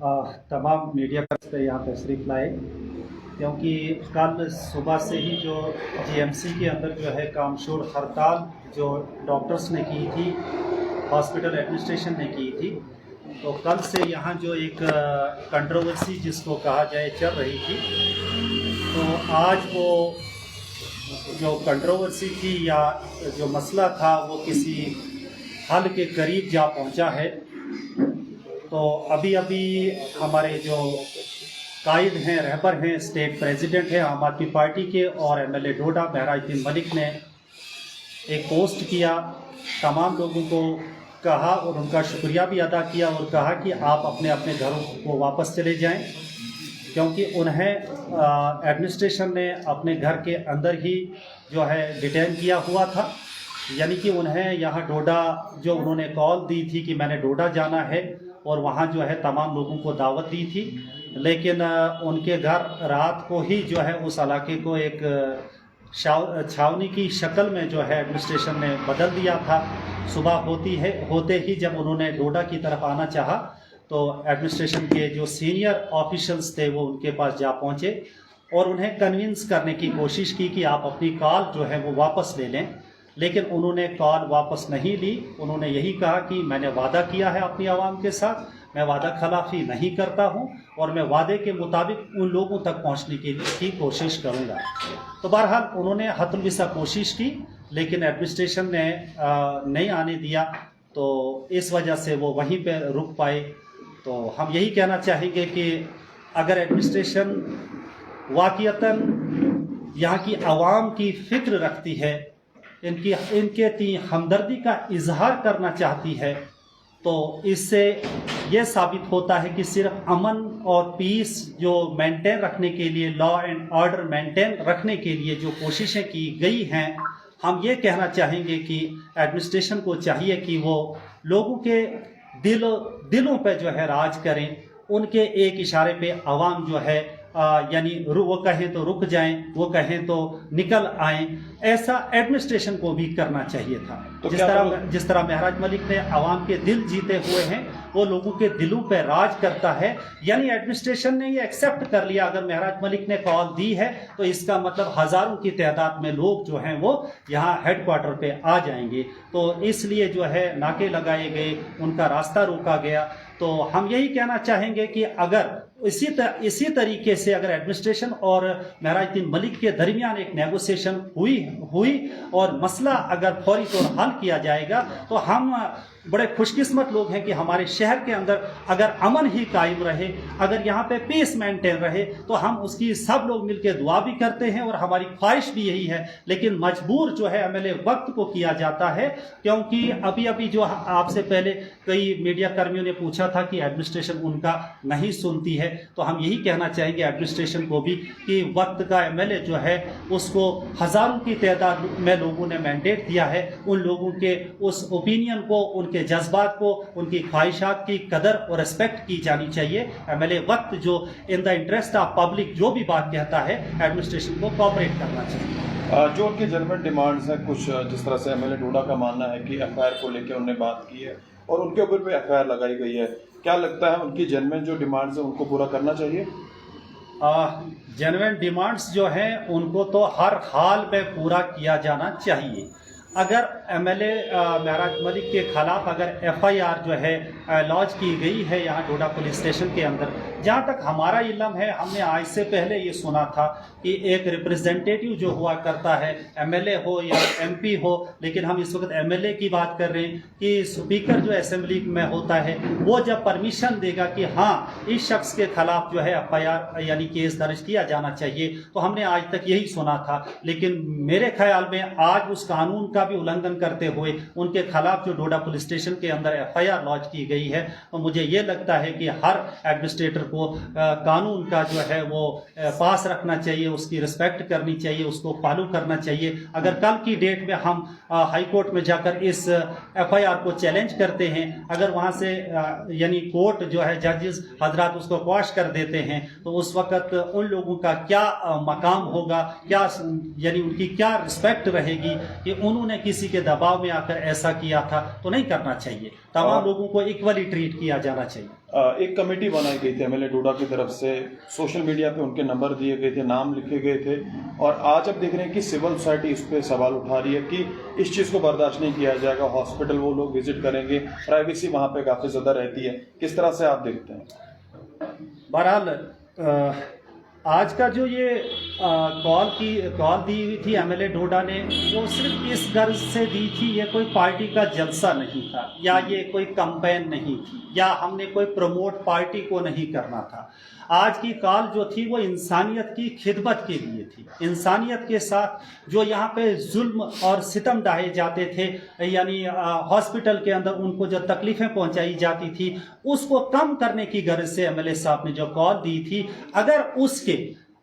तमाम मीडिया पे यहाँ तशरीफ़ लाए, क्योंकि कल सुबह से ही जो जीएमसी के अंदर जो है कामशोर हड़ताल जो डॉक्टर्स ने की थी, हॉस्पिटल एडमिनिस्ट्रेशन ने की थी, तो कल से यहाँ जो एक कंट्रोवर्सी जिसको कहा जाए चल रही थी, तो आज वो जो कंट्रोवर्सी थी या जो मसला था वो किसी हल के करीब जा पहुँचा है। तो अभी अभी हमारे जो कायद हैं, रहबर हैं, स्टेट प्रेसिडेंट हैं आम आदमी पार्टी के और एमएलए डोडा महराजुद्दीन मलिक ने एक पोस्ट किया, तमाम लोगों को कहा और उनका शुक्रिया भी अदा किया और कहा कि आप अपने अपने घरों को वापस चले जाएं, क्योंकि उन्हें एडमिनिस्ट्रेशन ने अपने घर के अंदर ही जो है डिटेन किया हुआ था। यानी कि उन्हें यहाँ डोडा जो उन्होंने कॉल दी थी कि मैंने डोडा जाना है और वहाँ जो है तमाम लोगों को दावत दी थी, लेकिन उनके घर रात को ही जो है उस इलाके को एक छावनी की शक्ल में जो है एडमिनिस्ट्रेशन ने बदल दिया था। सुबह होते ही जब उन्होंने डोडा की तरफ आना चाहा तो एडमिनिस्ट्रेशन के जो सीनियर ऑफिशियल्स थे वो उनके पास जा पहुँचे और उन्हें कन्विंस करने की कोशिश की कि आप अपनी कॉल जो है वो वापस ले लें, लेकिन उन्होंने कॉल वापस नहीं ली। उन्होंने यही कहा कि मैंने वादा किया है अपनी आवाम के साथ, मैं वादा खिलाफी नहीं करता हूं और मैं वादे के मुताबिक उन लोगों तक पहुंचने की कोशिश करूंगा। तो बहरहाल उन्होंने हतुलविसा कोशिश की, लेकिन एडमिनिस्ट्रेशन ने नहीं आने दिया, तो इस वजह से वो वहीं पर रुक पाए। तो हम यही कहना चाहेंगे कि अगर एडमिनिस्ट्रेशन वाक़ईतन यहाँ की आवाम की फ़िक्र रखती है, इनके हमदर्दी का इजहार करना चाहती है, तो इससे ये साबित होता है कि सिर्फ अमन और पीस जो मेंटेन रखने के लिए, लॉ एंड ऑर्डर मेंटेन रखने के लिए जो कोशिशें की गई हैं, हम ये कहना चाहेंगे कि एडमिनिस्ट्रेशन को चाहिए कि वो लोगों के दिलों पे जो है राज करें। उनके एक इशारे पे आवाम जो है यानी वो कहें तो रुक जाएं, वो कहें तो निकल आएं, ऐसा एडमिनिस्ट्रेशन को भी करना चाहिए था। तो जिस तरह महराज मलिक ने आवाम के दिल जीते हुए हैं, वो लोगों के दिलों पे राज करता है। यानी एडमिनिस्ट्रेशन ने ये एक्सेप्ट कर लिया, अगर महराज मलिक ने कॉल दी है तो इसका मतलब हजारों की तादाद में लोग जो हैं वो यहाँ हेडक्वार्टर पे आ जाएंगे। तो इसलिए जो है नाके लगाए गए, उनका रास्ता रोका गया। तो हम यही कहना चाहेंगे कि अगर इसी तरीके से अगर एडमिनिस्ट्रेशन और महराजुद्दीन मलिक के दरमियान एक नेगोशिएशन हुई और मसला अगर फौरी तौर हल किया जाएगा, तो हम बड़े खुशकिस्मत लोग हैं कि हमारे शहर के अंदर अगर अमन ही कायम रहे, अगर यहाँ पे पीस मेंटेन रहे, तो हम उसकी सब लोग मिलकर दुआ भी करते हैं और हमारी ख्वाहिश भी यही है। लेकिन मजबूर जो है एमएलए वक्त को किया जाता है, क्योंकि अभी जो आपसे पहले कई मीडिया कर्मियों ने पूछा था कि एडमिनिस्ट्रेशन उनका नहीं सुनती है, तो हम यही कहना चाहेंगे एडमिनिस्ट्रेशन को भी कि वक्त का एमएलए जो है उसको हजारों की तादाद में लोगों ने मैंडेट दिया है। उन लोगों के उस ओपिनियन को, उनके जज्बात को, उनकी ख्वाहिशात की कदर और रिस्पेक्ट की जानी चाहिए। एमएलए वक्त जो in the interest of public जो भी बात कहता है, एडमिनिस्ट्रेशन को कोऑपरेट करना चाहिए। जो उनकी जेन्युइन डिमांड्स हैं, कुछ जिस तरह से एमएलए डोडा का मानना है कि एफआईआर को लेकर उन्होंने बात की है और उनके ऊपर भी एफआईआर लगाई गई है, क्या लगता है उनकी जेन्युइन जो डिमांड्स हैं उनको पूरा करना चाहिए? जेन्युइन डिमांड्स जो हैं उनको तो हर हाल में पूरा किया जाना चाहिए। अगर एमएलए महराज मलिक के खिलाफ अगर एफआईआर जो है लॉन्च की गई है यहाँ डोडा पुलिस स्टेशन के अंदर, जहाँ तक हमारा इल्म है, हमने आज से पहले ये सुना था कि एक रिप्रेजेंटेटिव जो हुआ करता है, एमएलए हो या एमपी हो, लेकिन हम इस वक्त एमएलए की बात कर रहे हैं कि स्पीकर जो असेंबली में होता है वो जब परमिशन देगा कि हाँ इस शख्स के खिलाफ जो है एफआईआर यानी केस दर्ज किया जाना चाहिए, तो हमने आज तक यही सुना था। लेकिन मेरे ख्याल में आज उस कानून का भी उल्लंघन करते हुए उनके खिलाफ जो डोडा पुलिस स्टेशन के अंदर एफआईआर लॉन्च की गई है, तो मुझे ये लगता है कि हर एडमिनिस्ट्रेटर को कानून का जो है वो पास रखना चाहिए, उसकी रिस्पेक्ट करनी चाहिए, उसको फॉलो करना चाहिए। अगर कल की डेट में हम हाई कोर्ट में जाकर इस एफआईआर को चैलेंज करते हैं, अगर वहां से यानी कोर्ट जो है जजेस हजरात उसको क्वाश कर देते हैं, तो उस वक्त उन लोगों का क्या मकाम होगा, क्या यानी उनकी क्या रिस्पेक्ट रहेगी कि उन्होंने किसी के के दबाव में आकर ऐसा किया था, तो नहीं करना चाहिए। तमाम लोगों को इक्वली ट्रीट किया जाना चाहिए। एक कमेटी बनाई गई थी एमएलए डोडा की तरफ से, सोशल मीडिया पे उनके नंबर दिए गए थे, नाम लिखे गए थे, और आज अब देख रहे हैं कि सिविल सोसाइटी इस पर सवाल उठा रही है कि इस चीज़ को बर्दाश्त नहीं किया जाएगा। हॉस्पिटल वो लोग विजिट करेंगे, प्राइवेसी वहाँ पे काफ़ी ज़्यादा रहती है। किस तरह से आप देखते हैं? बहरहाल आज का जो ये कॉल दी हुई थी एमएलए डोडा ने, वो सिर्फ इस गर्ज से दी थी, ये कोई पार्टी का जलसा नहीं था, या ये कोई कैंपेन नहीं थी, या हमने कोई प्रमोट पार्टी को नहीं करना था। आज की कॉल जो थी वो इंसानियत की खिदमत के लिए थी। इंसानियत के साथ जो यहाँ पे जुल्म और सितम ढाए जाते थे, यानी हॉस्पिटल के अंदर उनको जो तकलीफ़ें पहुँचाई जाती थी, उसको कम करने की गर्ज से एमएलए साहब ने जो कॉल दी थी, अगर उसके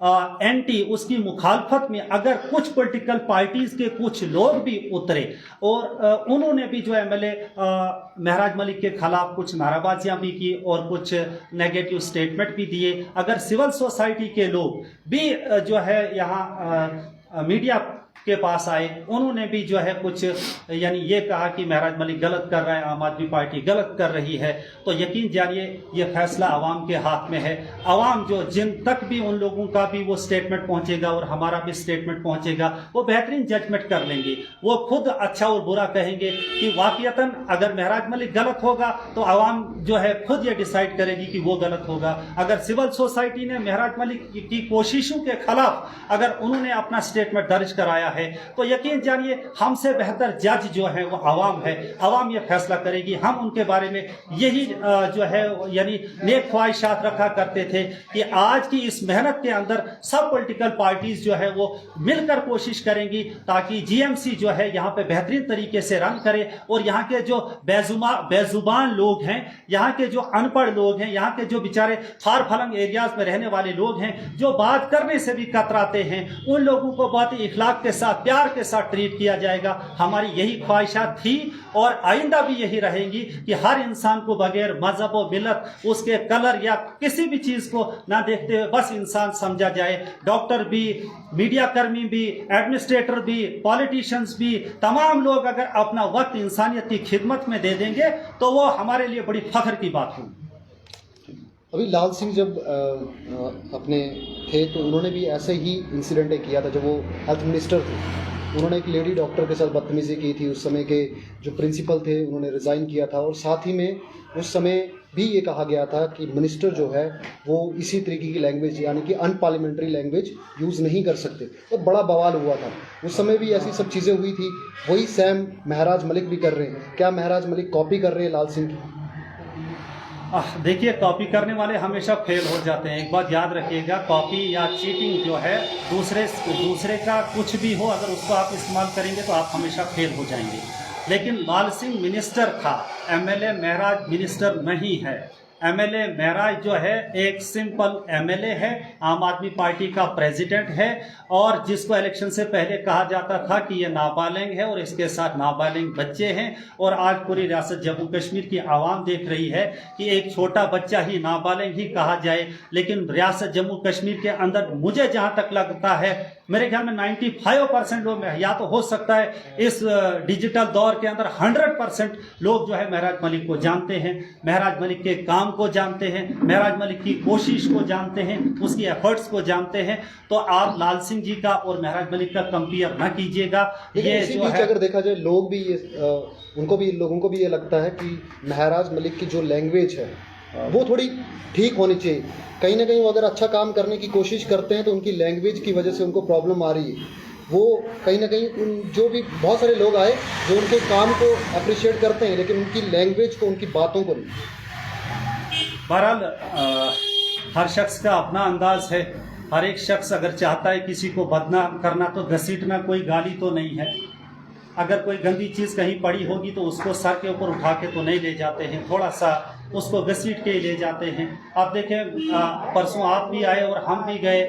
एंटी उसकी मुखालफत में अगर कुछ पॉलिटिकल पार्टीज के कुछ लोग भी उतरे और उन्होंने भी जो एमएलए महराज मलिक के खिलाफ कुछ नाराबाजियां भी की और कुछ नेगेटिव स्टेटमेंट भी दिए, अगर सिविल सोसाइटी के लोग भी जो है यहाँ मीडिया के पास आए, उन्होंने भी जो है कुछ यानी ये कहा कि महराज मलिक गलत कर रहा है, आम आदमी पार्टी गलत कर रही है, तो यकीन जानिए ये फैसला आवाम के हाथ में है। आवाम जो जिन तक भी उन लोगों का भी वो स्टेटमेंट पहुंचेगा और हमारा भी स्टेटमेंट पहुंचेगा, वो बेहतरीन जजमेंट कर लेंगे। वो खुद अच्छा और बुरा कहेंगे कि वाकईतन अगर महराज मलिक गलत होगा तो आवाम जो है खुद ये डिसाइड करेगी कि वो गलत होगा। अगर सिविल सोसाइटी ने महराज मलिक की कोशिशों के खिलाफ अगर उन्होंने अपना स्टेटमेंट दर्ज कराया है, तो यकीन जानिए हमसे बेहतर जज जो है वो आवाम है। आवाम ये फैसला करेगी। हम उनके बारे में यही जो है यानी नेक ख्वाहिशात रखा करते थे कि आज की इस मेहनत के अंदर सब पॉलिटिकल पार्टीज जो है वो मिलकर कोशिश करेंगी ताकि जीएमसी जो है यहाँ पे बेहतरीन तरीके से रन करे और यहाँ के जो बेजुबान लोग हैं, यहाँ के जो अनपढ़ लोग हैं, यहाँ के जो बेचारे फार फलंग एरियाज में रहने वाले लोग हैं, जो बात करने से भी कतराते हैं, उन लोगों को बहुत ही इखलाक के साथ, प्यार के साथ ट्रीट किया जाएगा। हमारी यही ख्वाहिशात थी और आइंदा भी यही रहेंगी कि हर इंसान को बगैर मजहब और मिलत, उसके कलर या किसी भी चीज को ना देखते हुए बस इंसान समझा जाए। डॉक्टर भी, मीडिया कर्मी भी, एडमिनिस्ट्रेटर भी, पॉलिटिशियंस भी, तमाम लोग अगर अपना वक्त इंसानियत की खिदमत में दे देंगे तो वो हमारे लिए बड़ी फख्र की बात होगी। अभी लाल सिंह जब अपने थे तो उन्होंने भी ऐसे ही इंसिडेंट किया था। जब वो हेल्थ मिनिस्टर थे, उन्होंने एक लेडी डॉक्टर के साथ बदतमीज़ी की थी। उस समय के जो प्रिंसिपल थे उन्होंने रिज़ाइन किया था और साथ ही में उस समय भी ये कहा गया था कि मिनिस्टर जो है वो इसी तरीके की लैंग्वेज यानी कि अनपार्लियामेंट्री लैंग्वेज यूज़ नहीं कर सकते। तो बड़ा बवाल हुआ था। उस समय भी ऐसी सब चीज़ें हुई थी। वही सेम महराज मलिक भी कर रहे हैं। क्या महराज मलिक कॉपी कर रहे हैं लाल सिंह की? देखिए, कॉपी करने वाले हमेशा फेल हो जाते हैं। एक बात याद रखिएगा, कॉपी या चीटिंग जो है दूसरे का कुछ भी हो, अगर उसको आप इस्तेमाल करेंगे तो आप हमेशा फेल हो जाएंगे। लेकिन लाल सिंह मिनिस्टर था, एमएलए महराज मिनिस्टर नहीं है। एमएलए महराज जो है एक सिंपल एमएलए है, आम आदमी पार्टी का प्रेसिडेंट है और जिसको इलेक्शन से पहले कहा जाता था कि ये नाबालिग है और इसके साथ नाबालिग बच्चे हैं। और आज पूरी रियासत जम्मू कश्मीर की आवाम देख रही है कि एक छोटा बच्चा ही नाबालिग ही कहा जाए, लेकिन रियासत जम्मू कश्मीर के अंदर मुझे जहाँ तक लगता है, मेरे ख्याल में 95% लोग, या तो हो सकता है इस डिजिटल दौर के अंदर 100% लोग जो है महराज मलिक को जानते हैं, महराज मलिक के काम को जानते हैं, महराज मलिक की कोशिश को जानते हैं, उसकी एफर्ट्स को जानते हैं। तो आप लाल सिंह जी का और महराज मलिक का कंपेयर ना कीजिएगा। ये जो है अगर देखा जाए लोग भी लोगों को भी ये लगता है कि महराज मलिक की जो लैंग्वेज है वो थोड़ी ठीक होनी चाहिए। कहीं ना कहीं वो अगर अच्छा काम करने की कोशिश करते हैं तो उनकी लैंग्वेज की वजह से उनको प्रॉब्लम आ रही है। वो कहीं ना कहीं जो भी बहुत सारे लोग आए जो उनके काम को अप्रिशिएट करते हैं, लेकिन उनकी लैंग्वेज को, उनकी बातों को नहीं। बहरहाल हर शख्स का अपना अंदाज है। हर एक शख्स अगर चाहता है किसी को बदनाम करना तो घसीटना कोई गाली तो नहीं है। अगर कोई गंदी चीज़ कहीं पड़ी होगी तो उसको सर के ऊपर उठा के तो नहीं ले जाते हैं, थोड़ा सा उसको घसीट के ले जाते हैं। आप देखें, परसों आप भी आए और हम भी गए,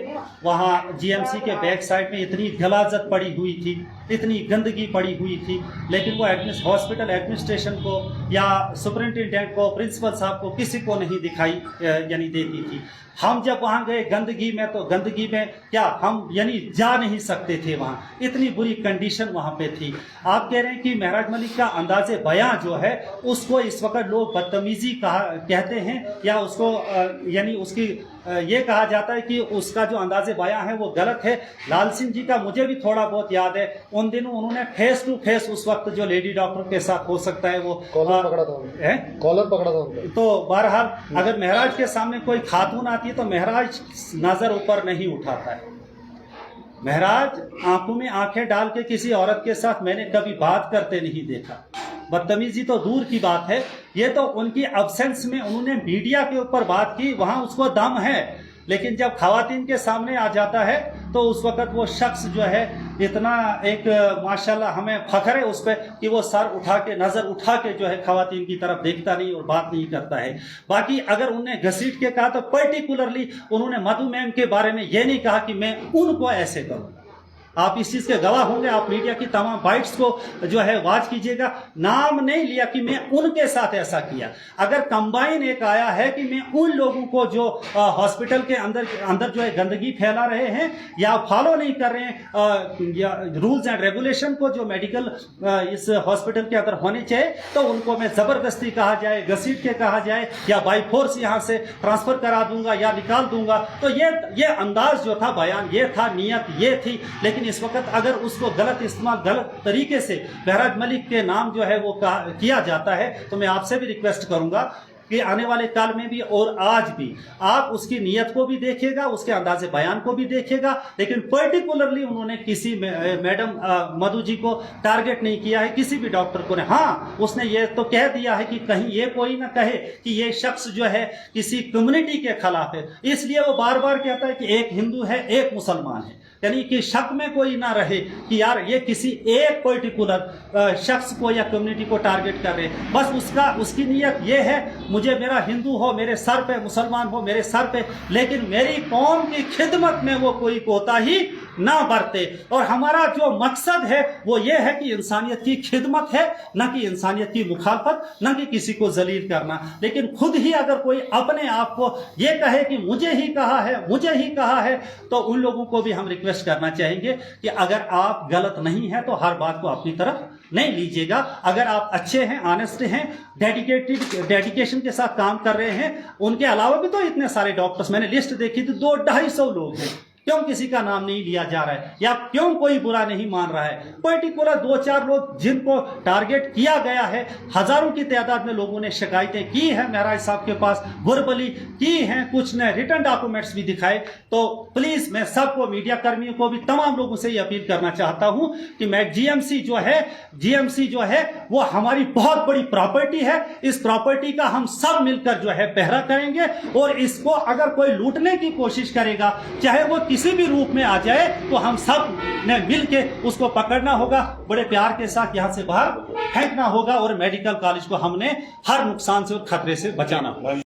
वहाँ जीएमसी के बैक साइड में इतनी गलाजत पड़ी हुई थी इतनी गंदगी पड़ी हुई थी, लेकिन वो हॉस्पिटल एडमिनिस्ट्रेशन को या सुपरिंटेंडेंट को, प्रिंसिपल साहब को, किसी को नहीं दिखाई यानी देती थी। हम जब वहाँ गए गंदगी में, तो गंदगी में क्या हम यानी जा नहीं सकते थे, वहाँ इतनी बुरी कंडीशन वहाँ पे थी। आप कह रहे हैं कि महराज मलिक का अंदाज़े बयां जो है उसको इस वक्त लोग बदतमीजी कहते हैं, या उसको यानी उसकी ये कहा जाता है कि उसका जो अंदाज़े बयां है वो गलत है। लाल सिंह जी का मुझे भी थोड़ा बहुत याद है, उन दिनों उन्होंने फेस टू फेस उस वक्त जो लेडी डॉक्टर के साथ हो सकता है वो कॉलर पकड़ा था, कॉलर पकड़ा था उनका। तो बहरहाल अगर महराज के सामने कोई खातून आती है तो महराज नजर ऊपर नहीं उठाता है। महराज आंखों में आंखें डाल के किसी औरत के साथ मैंने कभी बात करते नहीं देखा। बदतमीजी तो दूर की बात है, ये तो उनकी अब्सेंस में उन्होंने मीडिया के ऊपर बात की, वहां उसको दम है, लेकिन जब खवातीन के सामने आ जाता है तो उस वक्त वो शख्स जो है इतना एक माशाल्लाह हमें फख्र है उस पर कि वो सर उठा के, नज़र उठा के जो है खवातीन की तरफ देखता नहीं और बात नहीं करता है। बाकी अगर उन्हें घसीट के कहा तो पर्टिकुलरली उन्होंने मधु मैम के बारे में ये नहीं कहा कि मैं उनको ऐसे करूँ। आप इस चीज़ के गवाह होंगे, आप मीडिया की तमाम बाइट्स को जो है वाच कीजिएगा। नाम नहीं लिया कि मैं उनके साथ ऐसा किया। अगर कंबाइन एक आया है कि मैं उन लोगों को जो हॉस्पिटल के अंदर जो है गंदगी फैला रहे हैं या फॉलो नहीं कर रहे हैं या रूल्स एंड रेगुलेशन को जो मेडिकल इस हॉस्पिटल के अंदर होने चाहिए, तो उनको मैं ज़बरदस्ती कहा जाए, घसीट के कहा जाए या बाई फोर्स यहाँ से ट्रांसफ़र करा दूंगा या निकाल दूंगा, तो ये अंदाज जो था, बयान ये था, नीयत ये थी। लेकिन इस वक्त अगर उसको गलत इस्तेमाल, गलत तरीके से महराज मलिक के नाम जो है वो किया जाता है, तो मैं आपसे भी रिक्वेस्ट करूंगा कि आने वाले काल में भी और आज भी आप उसकी नीयत को भी देखिएगा, उसके अंदाजे बयान को भी देखिएगा, लेकिन पर्टिकुलरली उन्होंने किसी मैडम मधु जी को टारगेट नहीं किया है, किसी भी डॉक्टर को नहीं। हाँ, उसने ये तो कह दिया है कि कहीं ये कोई ना कहे कि ये शख्स जो है किसी कम्युनिटी के खिलाफ है, इसलिए वो बार बार कहता है कि एक हिंदू है, एक मुसलमान है, यानी कि शक में कोई ना रहे कि यार ये किसी एक पर्टिकुलर शख्स को या कम्युनिटी को टारगेट कर रहे। बस उसकी नीयत ये है, मुझे मेरा हिंदू हो मेरे सर पे, मुसलमान हो मेरे सर पे, लेकिन मेरी कौम की खिदमत में वो कोई कोताही ना बरते। और हमारा जो मकसद है वो ये है कि इंसानियत की खिदमत है, न कि इंसानियत की मुखालफत, न कि किसी को जलील करना। लेकिन खुद ही अगर कोई अपने आप को ये कहे कि मुझे ही कहा है, मुझे ही कहा है, तो उन लोगों को भी हम रिक्वेस्ट करना चाहेंगे कि अगर आप गलत नहीं है तो हर बात को अपनी तरफ नहीं लीजिएगा। अगर आप अच्छे हैं, ऑनेस्ट हैं, डेडिकेशन के साथ काम कर रहे हैं, उनके अलावा भी तो इतने सारे डॉक्टर्स, मैंने लिस्ट देखी थी, 200-250 लोग हैं, क्यों किसी का नाम नहीं लिया जा रहा है या क्यों कोई बुरा नहीं मान रहा है? पर्टिकुलर 2-4 लोग जिनको टारगेट किया गया है, हजारों की तादाद में लोगों ने शिकायतें की है महराज साहब के पास, वर्बली की हैं, कुछ ने रिटर्न डॉक्यूमेंट्स भी दिखाए। तो प्लीज मैं सबको, मीडिया कर्मियों को भी, तमाम लोगों से ये अपील करना चाहता हूं कि मैं जीएमसी जो है वो हमारी बहुत बड़ी प्रॉपर्टी है। इस प्रॉपर्टी का हम सब मिलकर जो है पहरा करेंगे, और इसको अगर कोई लूटने की कोशिश करेगा, चाहे वो किसी भी रूप में आ जाए, तो हम सब ने मिलके उसको पकड़ना होगा, बड़े प्यार के साथ यहां से बाहर फेंकना होगा, और मेडिकल कॉलेज को हमने हर नुकसान से और खतरे से बचाना होगा।